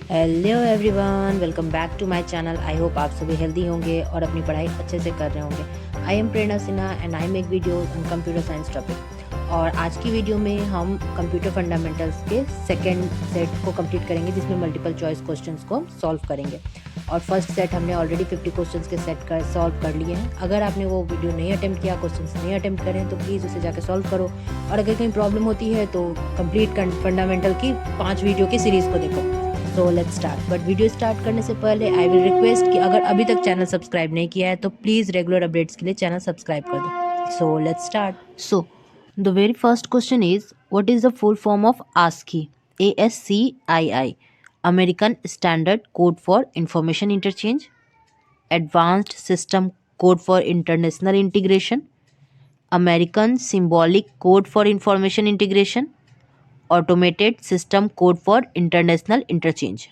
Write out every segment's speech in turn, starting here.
Hello everyone, welcome back to my channel. I hope आप सभी healthy होंगे और अपनी पढ़ाई अच्छे से कर रहे होंगे। I am Prerna Sinha and I make video on computer science topic. और आज की वीडियो में हम कंप्यूटर फंडामेंटल्स के सेकंड सेट को कंप्लीट करेंगे, जिसमें मल्टीपल चॉइस क्वेश्चंस को हम सॉल्व करेंगे। और फर्स्ट सेट हमने ऑलरेडी 50 क्वेश्चंस के सेट कर सॉल्व कर लिए हैं। अगर आपने वो वीडियो नहीं अटेम्प्ट किया, क्वेश्चंस नहीं अटेम्प्ट करें, तो प्लीज़ उसे जाकर सॉल्व करो। और अगर कहीं प्रॉब्लम होती है तो कंप्लीट फंडामेंटल की 5 वीडियो की सीरीज़ को देखो। So let's start. But video start करने से पहले आई विल रिक्वेस्ट कि अगर अभी तक चैनल सब्सक्राइब नहीं किया है तो प्लीज़ रेगुलर अपडेट्स के लिए चैनल सब्सक्राइब कर दो। So let's start. So the very first question is, what is the full form of ASCII? ASCII, American standard code for information interchange, advanced system code for international integration, American symbolic code for information integration, automated system code for international interchange.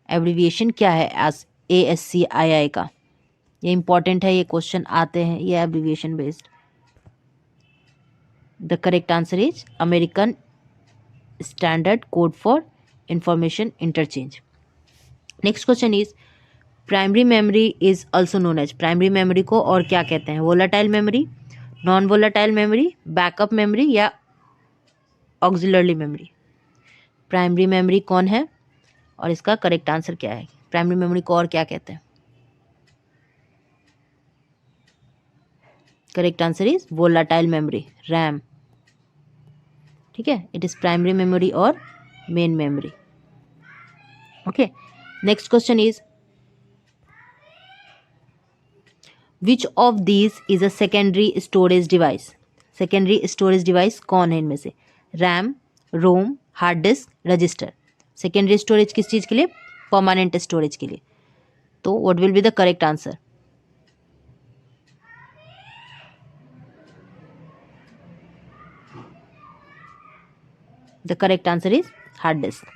Abbreviation क्या है ASCII का? ये important है, ये question आते हैं, ये abbreviation based. The correct answer is American standard code for information interchange. Next question is, primary memory is also known as. Primary memory को और क्या कहते हैं? Volatile memory, non volatile memory, backup memory या auxiliary memory? Primary memory कौन है और इसका करेक्ट आंसर क्या है? प्राइमरी मेमोरी को और क्या कहते हैं? Correct answer is volatile memory, RAM. ठीक है, इट इज प्राइमरी मेमोरी और main memory. Okay, next question is, which of these is a secondary storage device? Secondary storage device कौन है इनमें से? RAM, ROM, hard disk, register. Secondary storage किस चीज के लिए? परमानेंट स्टोरेज के लिए। तो what will be the correct answer? The correct answer is hard disk.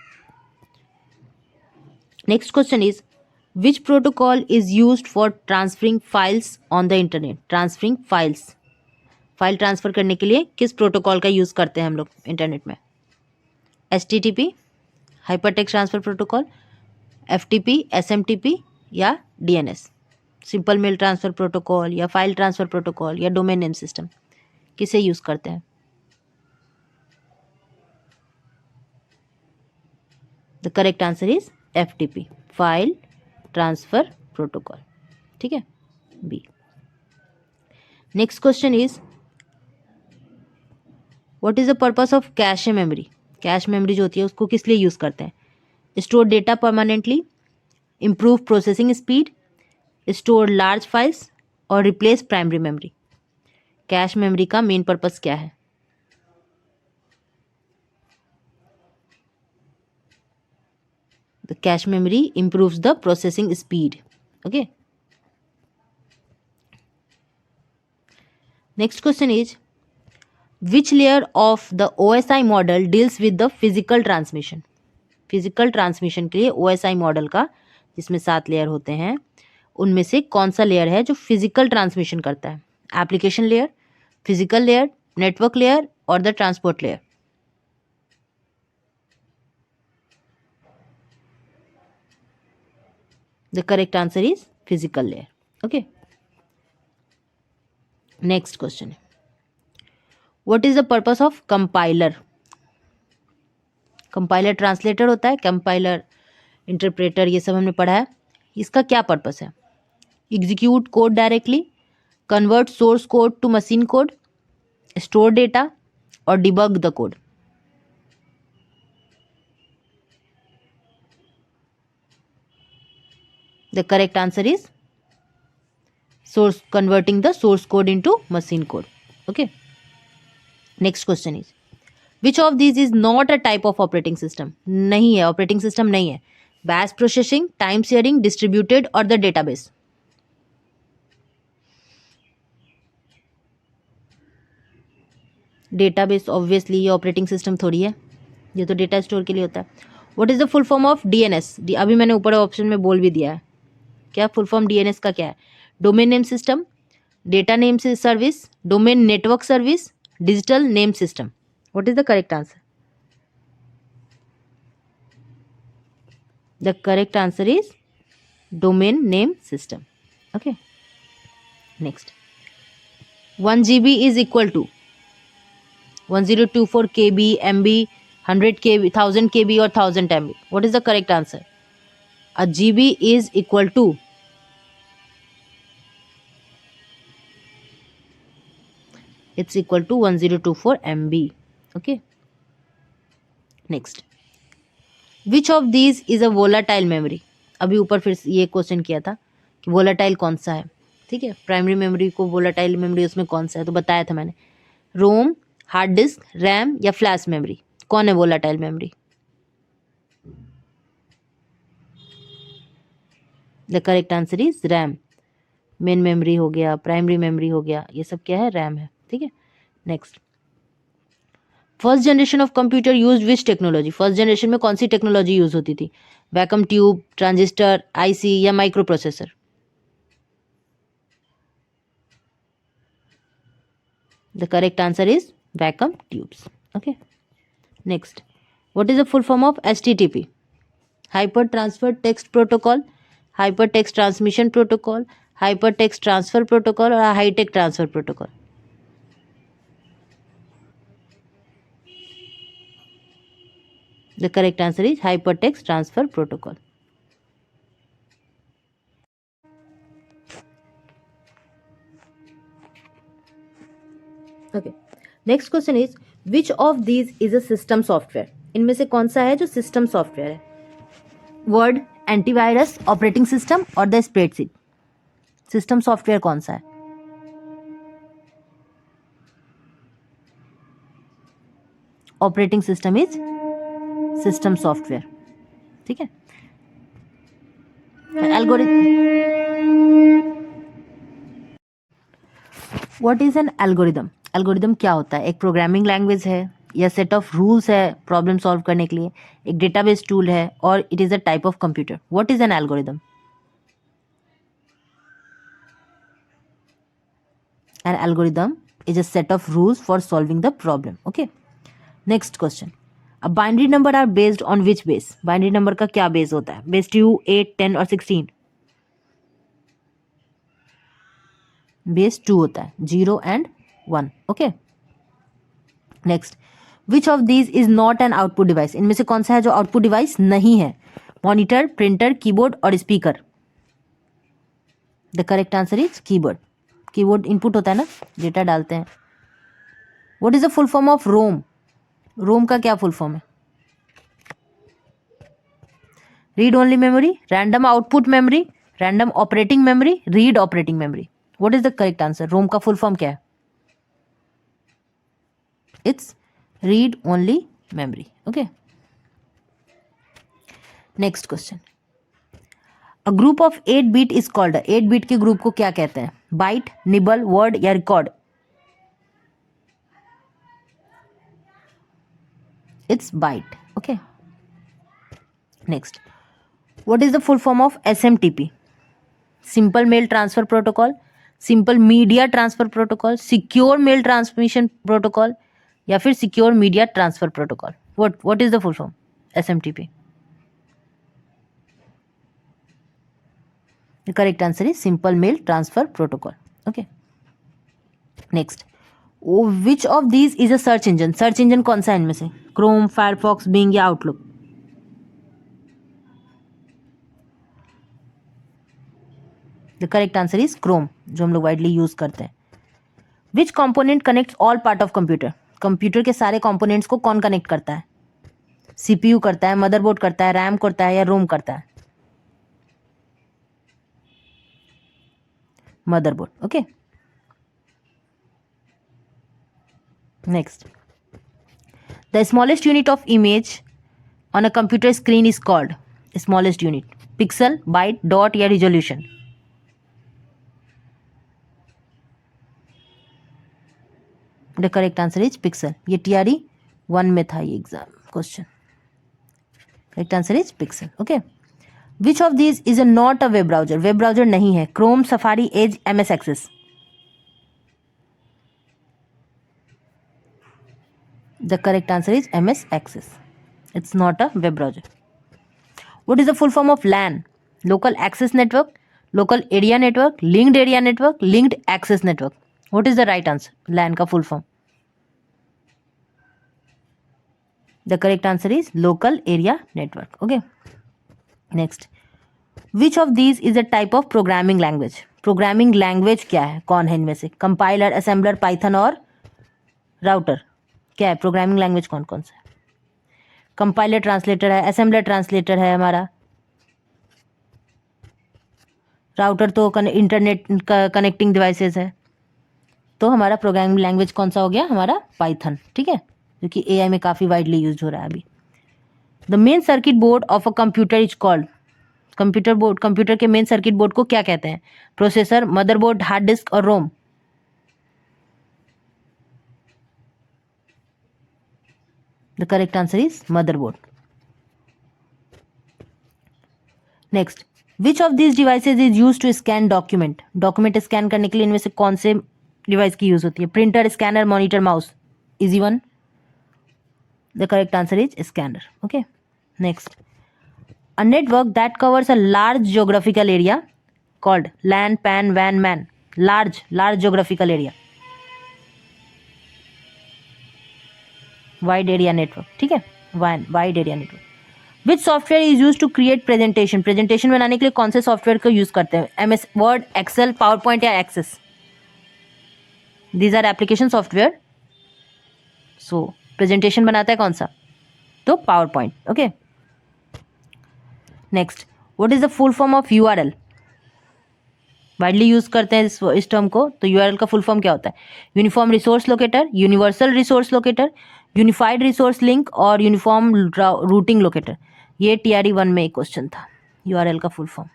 Next question is, which protocol is used for transferring files on the internet? Transferring files, file transfer करने के लिए किस protocol का use करते हैं हम लोग internet में? HTTP, hypertext transfer protocol, FTP, SMTP या DNS? Simple mail transfer protocol या फाइल ट्रांसफर प्रोटोकॉल या डोमेन नेम सिस्टम, किसे यूज करते हैं? The correct answer is FTP, file transfer protocol. ठीक है, B. Next question is, what is the purpose of cache memory? Cache memory जो होती है उसको किस लिए यूज करते हैं? Store data permanently, improve processing speed, store large files और replace primary memory? Cache memory का मेन पर्पस क्या है? The cache memory improves the processing speed. Okay, next question is, which layer of the OSI model deals with the physical transmission? Physical transmission के लिए OSI model का, जिसमें 7 layer होते हैं, उनमें से कौन सा लेयर है जो फिजिकल ट्रांसमिशन करता है? Application layer, physical layer, network layer और the transport layer? The correct answer is physical layer. Okay, next question, what is the purpose of compiler? Compiler translator होता है, कंपाइलर इंटरप्रेटर, ये सब हमने पढ़ा है। इसका क्या पर्पस है? Execute code directly, convert source code to machine code, store data और debug the code? The correct answer is source, converting the source code into machine code. Okay, next question is, which of this is not a type of operating system? नहीं है, operating system नहीं है। Batch processing, time sharing, distributed और the database? Database obviously ये operating system थोड़ी है, ये तो डेटा स्टोर के लिए होता है। What is the full form of DNS? अभी मैंने ऊपर ऑप्शन में बोल भी दिया है। क्या फुल फॉर्म DNS का क्या है? Domain name system, data name service, domain network service, digital name system? What is the correct answer? The correct answer is domain name system. Okay. Next. 1 GB is equal to 1024 KB, MB, 100 KB, 1000 KB or 1000 MB. What is the correct answer? A GB is equal to, it's equal to 1024 MB. Okay. Next. Which of these is a volatile memory? अभी ऊपर फिर ये question किया था कि volatile कौन सा है. ठीक है, प्राइमरी मेमोरी को वोलाटाइल मेमोरी उसमें कौन सा है, तो बताया था मैंने. रोम, हार्ड डिस्क, रैम या फ्लैश मेमोरी, कौन है volatile memory? The correct answer is RAM. Main memory हो गया, प्राइमरी मेमोरी हो गया, ये सब क्या है? रैम है. ठीक है. Next. First generation of computer use which technology? First generation में कौन सी टेक्नोलॉजी यूज होती थी? वैक्यूम ट्यूब, ट्रांजिस्टर, आईसी या micro processor? The correct answer is vacuum tubes. Okay. Next. What is the full form of HTTP? Hypertransfer Text Protocol, Hypertext Transmission Protocol, Hypertext Transfer Protocol or High Tech Transfer Protocol? The correct answer is Hypertext Transfer Protocol. Okay. Next question is, which of these is a system software? इनमें से कौन सा है जो system software है? Word, antivirus, operating system और the spreadsheet. System software कौन सा है? Operating system is system software. ठीक है. Algorithm. What is an algorithm? Algorithm क्या होता है? एक प्रोग्रामिंग लैंग्वेज है या सेट ऑफ रूल्स है प्रॉब्लम सॉल्व करने के लिए, एक डेटाबेस टूल है, और it is a type of computer. What is an algorithm? An algorithm is a set of rules for solving the problem. Okay. Next question. A binary number are based on which base? Binary number का क्या base होता है? Base 2, 8, 10 और 16? Base 2 होता है, 0 and 1. Okay. Next. Which of these is not an output device? इनमें से कौन सा है जो output device नहीं है? Monitor, printer, keyboard और speaker? The correct answer is keyboard. Keyboard input होता है ना, डेटा डालते हैं. What is the full form of ROM? ROM का क्या फुल फॉर्म है? Read only memory, random output memory, random operating memory, read operating memory. What is the correct answer? ROM का full form क्या है? It's read only memory. Okay. Next question. A group of 8 bit is called. 8 bit के ग्रुप को क्या कहते हैं? Bite, nibble, word या record? It's byte. Okay. Next. What is the full form of SMTP? Simple mail transfer protocol, simple media transfer protocol, secure mail transmission protocol या फिर secure media transfer protocol? What is the full form SMTP? The correct answer is simple mail transfer protocol. Okay. Next. Which of these is a search engine? Search engine कौन सा है इनमें से? Chrome, Firefox, Bing या Outlook? The correct answer is Chrome, जो हम लोग widely use करते हैं. Which component connects all part of computer? Computer के सारे components को कौन connect करता है? CPU करता है, मदरबोर्ड करता है, RAM करता है या रोम करता है? Motherboard. Okay. Next. The smallest unit of image on a computer screen is called. Smallest unit, pixel, byte, dot या resolution? The correct answer is pixel. ये TRE 1 में था ये exam question. Correct answer is pixel. Okay. Which of this is not a web browser? Web browser नहीं है. Chrome, Safari, Edge, MS Access? The correct answer is MS Access. It's not a web browser. What is the full form of LAN? Local access network, local area network, linked area network, linked access network. What is the right answer? LAN का full form. The correct answer is local area network. Okay. Next. Which of these is a type of programming language? Programming language क्या है? कौन है इनमें से? Compiler, assembler, Python और router. क्या है? Programming language कौन कौन सा है? Compiler translator है, assembler translator है हमारा, राउटर तो इंटरनेट कनेक्टिंग डिवाइसेस है. तो हमारा प्रोग्रामिंग लैंग्वेज कौन सा हो गया? हमारा पाइथन. ठीक है, जो कि एआई में काफ़ी वाइडली यूज हो रहा है अभी. The main circuit board of a computer is called. Computer के मेन सर्किट बोर्ड को क्या कहते हैं? प्रोसेसर, मदरबोर्ड, हार्ड डिस्क और ROM. The correct answer is motherboard. Next. Which of this devices is use to scan document? Document scan करने के लिए इनमें से कौन से डिवाइस की यूज होती है? Printer, scanner, monitor, mouse. Easy one. The correct answer is scanner. Okay. Next. A network that covers a large geographical area called LAN, PAN, WAN, MAN. Large geographical area. Wide area network. ठीक है, wide area network. Which software is used to create presentation? Presentation बनाने के लिए कौन से software को use करते हैं? MS Word, Excel, PowerPoint या Access? These are application software. So presentation बनाता है कौन सा? तो PowerPoint. Okay. Next. What is the full form of URL? Widely use करते हैं इस टर्म को. तो URL का फुल फॉर्म क्या होता है? Uniform resource locator, universal resource locator, unified resource link और यूनिफॉर्म रूटिंग लोकेटर. ये TRE 1 में एक क्वेश्चन था. URL का full form.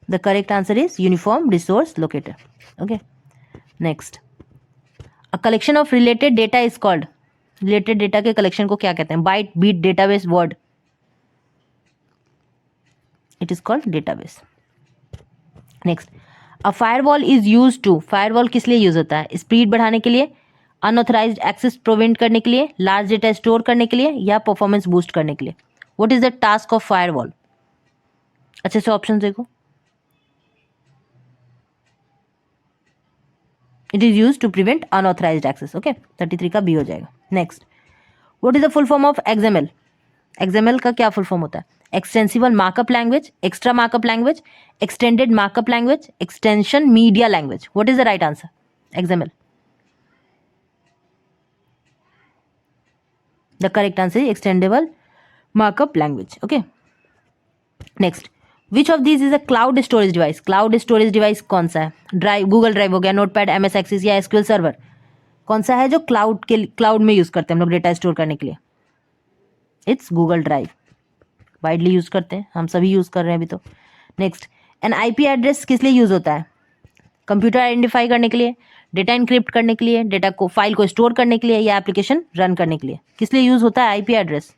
The correct answer is uniform resource locator. Okay. Next. A collection of related data is called. Related data के collection को क्या कहते हैं? Byte, bit, database, word. It is called database. Next. A firewall is used to. Firewall किस लिए use होता है? Speed बढ़ाने के लिए, अनऑथराइज्ड एक्सेस प्रिवेंट करने के लिए, लार्ज डेटा स्टोर करने के लिए या परफॉर्मेंस बूस्ट करने के लिए. What is the task of firewall? अच्छे से ऑप्शन देखो. It is used to prevent unauthorized access. Okay. 33 का B हो जाएगा. Next. What is the full form of XML? XML का क्या फुल फॉर्म होता है? Extensible markup language, extra markup language, extended markup language, extension media language. What is the right answer? XML. The correct answer is extendable markup language. Okay. Next. Which of this is a cloud storage device? Cloud storage device कौन सा है? Drive, Google drive हो गया, notepad, MS access या SQL server. कौन सा है जो क्लाउड में यूज करते हैं हम लोग डेटा स्टोर करने के लिए? It's Google drive. Widely use करते हैं, हम सभी यूज कर रहे हैं अभी तो. नेक्स्ट. एन IP एड्रेस किस लिए यूज होता है? कंप्यूटर आइडेंटिफाई करने के लिए, डेटा इनक्रिप्ट करने के लिए, डेटा को फाइल को स्टोर करने के लिए या एप्लीकेशन रन करने के लिए. किस लिए यूज होता है IP एड्रेस?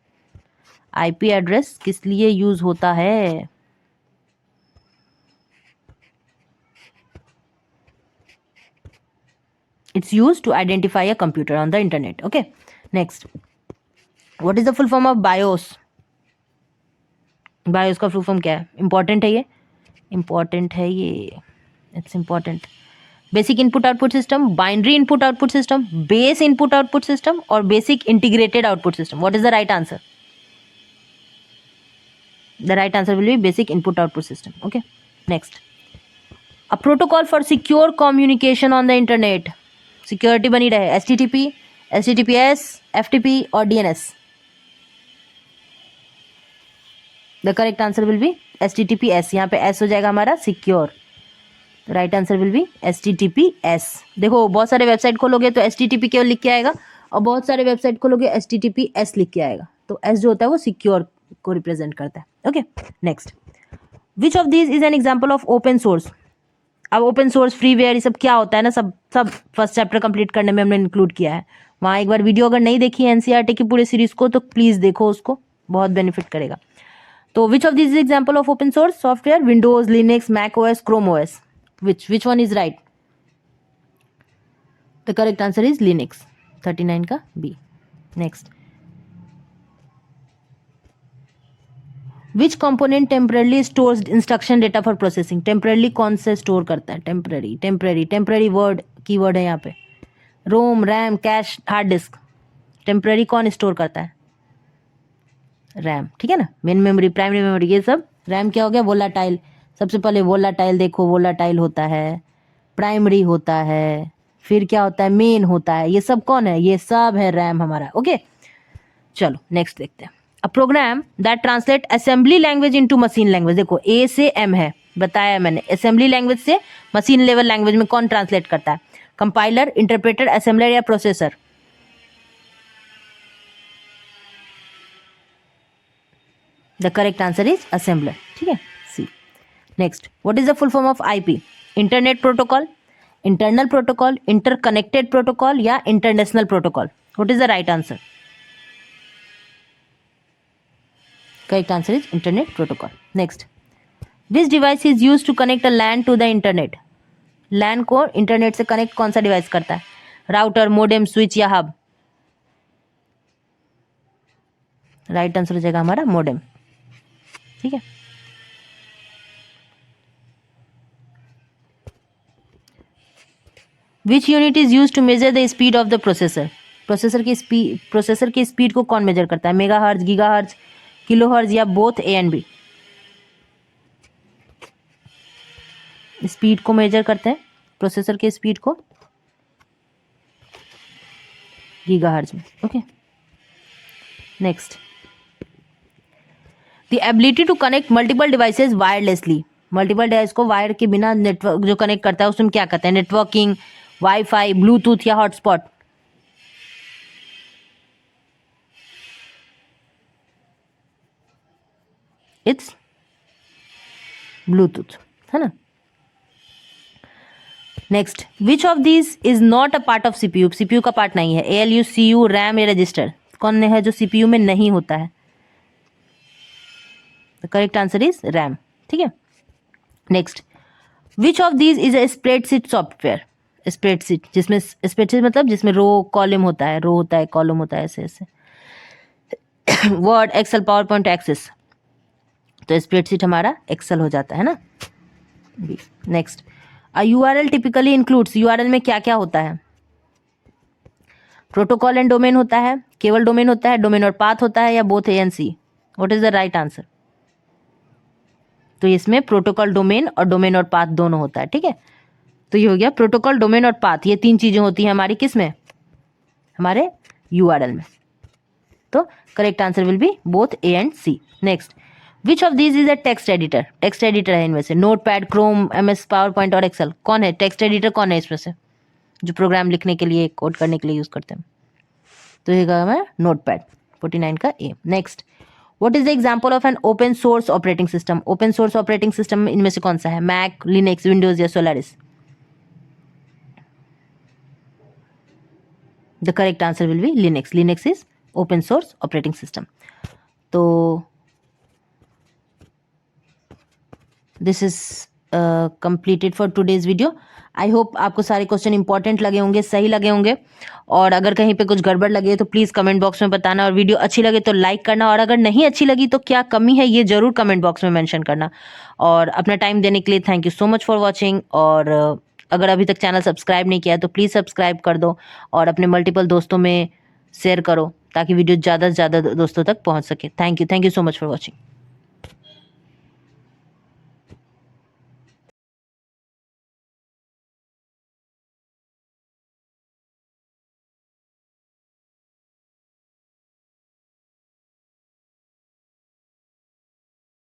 IP एड्रेस किस लिए यूज होता है? It's use to identify a computer on the internet. Okay. Next. What is the full form of BIOS? BIOS का फुल फॉर्म क्या है? इंपॉर्टेंट है ये. It's important. Basic input output system, binary input output system, base input output system और basic integrated output system. What is the right answer? The right answer will be basic input output system. Okay. Next. A protocol for secure communication on the internet. Security बनी रहे. HTTP, HTTPS, FTP और DNS. The correct answer will B HTTPS. यहाँ पे S हो जाएगा हमारा secure. Right answer will B HTTPS. देखो बहुत सारे वेबसाइट खोलोगे तो HTTP केवल लिख के आएगा और बहुत सारे वेबसाइट खोलोगे HTTPS लिख के आएगा. तो S जो होता है वो सिक्योर को रिप्रेजेंट करता है. Okay. Next. Which of this is an example of open source? अब ओपन सोर्स, फ्रीवेयर, ये सब क्या होता है ना, सब फर्स्ट चैप्टर कंप्लीट करने में हमने इंक्लूड किया है. वहाँ एक बार वीडियो अगर नहीं देखी है NCERT की पूरे सीरीज को तो प्लीज़ देखो, उसको बहुत बेनिफिट करेगा. तो which of this is example of open source software? Windows, Linux, Mac OS, Chrome OS. which one is right? The correct answer is Linux. 39 का B. Next. Which component temporarily stores instruction data for processing. Temporarily कौन से store करता है? Temporary word keyword है यहाँ पे। ROM, RAM, cache, hard disk. Temporary कौन store करता है? रैम, ठीक है ना। मेन मेमोरी, प्राइमरी मेमोरी, ये सब। रैम क्या हो गया? वोलाटाइल। सबसे पहले वोलाटाइल देखो, वोलाटाइल होता है, प्राइमरी होता है, फिर क्या होता है? मेन होता है। ये सब कौन है? ये सब है रैम हमारा। ओके, चलो नेक्स्ट देखते हैं। A program that translate assembly language into machine language. देखो ए से एम है, बताया मैंने। असेंबली लैंग्वेज से मशीन लेवल लैंग्वेज में कौन ट्रांसलेट करता है? कंपाइलर, इंटरप्रेटर, असेंबलर या processor? The correct answer is assembler, ठीक है, C. Next, what is the full form of IP? Internet protocol, internal protocol, interconnected protocol या international protocol? What is the right answer? Correct answer is internet protocol. Next, which device is use to connect a LAN to the internet? LAN को internet से connect कौन सा device करता है? Router, modem, switch या hub? Right answer हो जाएगा हमारा मोडेम, ठीक है। Which unit is use to measure the speed of the processor? Processor की स्पीड को कौन मेजर करता है? मेगा हर्ज, गीगा हर्ज, किलो हर्ज या both A and B? Speed को मेजर करते हैं प्रोसेसर के स्पीड को गीगाहर्ट्ज में। Okay, next, the ability to connect multiple devices wirelessly. Multiple device को वायर के बिना नेटवर्क जो कनेक्ट करता है उसमें क्या कहते हैं? नेटवर्किंग, वाईफाई, ब्लूटूथ या हॉटस्पॉट? इट्स ब्लूटूथ, है ना। Next, which of this is not a part of CPU? CPU का पार्ट नहीं है। एएलयू, सीयू, रैम या रजिस्टर? कौन है जो सीपीयू में नहीं होता है? The correct answer is RAM, ठीक है। Next, which of these is a spreadsheet software? Spreadsheet, जिसमें स्प्रेडशीट मतलब जिसमें रो कॉलम होता है, रो होता है, कॉलम होता है, ऐसे ऐसे। Word, Excel, PowerPoint, Access. तो स्प्रेडशीट हमारा एक्सेल हो जाता है ना। Next, a URL typically includes. URL में क्या क्या होता है? प्रोटोकॉल एंड डोमेन होता है, केवल डोमेन होता है, डोमेन और पाथ होता है या both A and C? What is the right answer? तो इसमें प्रोटोकॉल, डोमेन और पाथ दोनों होता है, ठीक है। तो ये हो गया प्रोटोकॉल, डोमेन और पाथ, ये तीन चीजें होती हैं हमारी किस में? हमारे यूआरएल में। तो correct answer will be both A and C. Next, which of these is a text editor? Text editor है इनमें से Notepad, Chrome, MS PowerPoint और एक्सेल। कौन है टेक्स्ट एडिटर? कौन है इसमें से जो प्रोग्राम लिखने के लिए, कोड करने के लिए यूज करते हैं? तो ये हमारा नोटपैड, 49 का A. Next, what is the example of an open source operating system? Open source operating system इनमें से कौन सा है? मैक, लिनक्स, विंडोज या Solaris? The correct answer will be Linux. Linux is open source operating system. तो this is completed for today's video. I hope आपको सारे question important लगे होंगे, सही लगे होंगे, और अगर कहीं पे कुछ गड़बड़ लगे तो प्लीज़ कमेंट बॉक्स में बताना, और वीडियो अच्छी लगे तो लाइक करना, और अगर नहीं अच्छी लगी तो क्या कमी है ये ज़रूर कमेंट बॉक्स में मेंशन करना। और अपना टाइम देने के लिए thank you so much for watching. और अगर अभी तक चैनल सब्सक्राइब नहीं किया तो प्लीज़ सब्सक्राइब कर दो, और अपने मल्टीपल दोस्तों में शेयर करो ताकि वीडियो ज़्यादा से ज़्यादा दोस्तों तक पहुँच सके। Thank you so much for watching.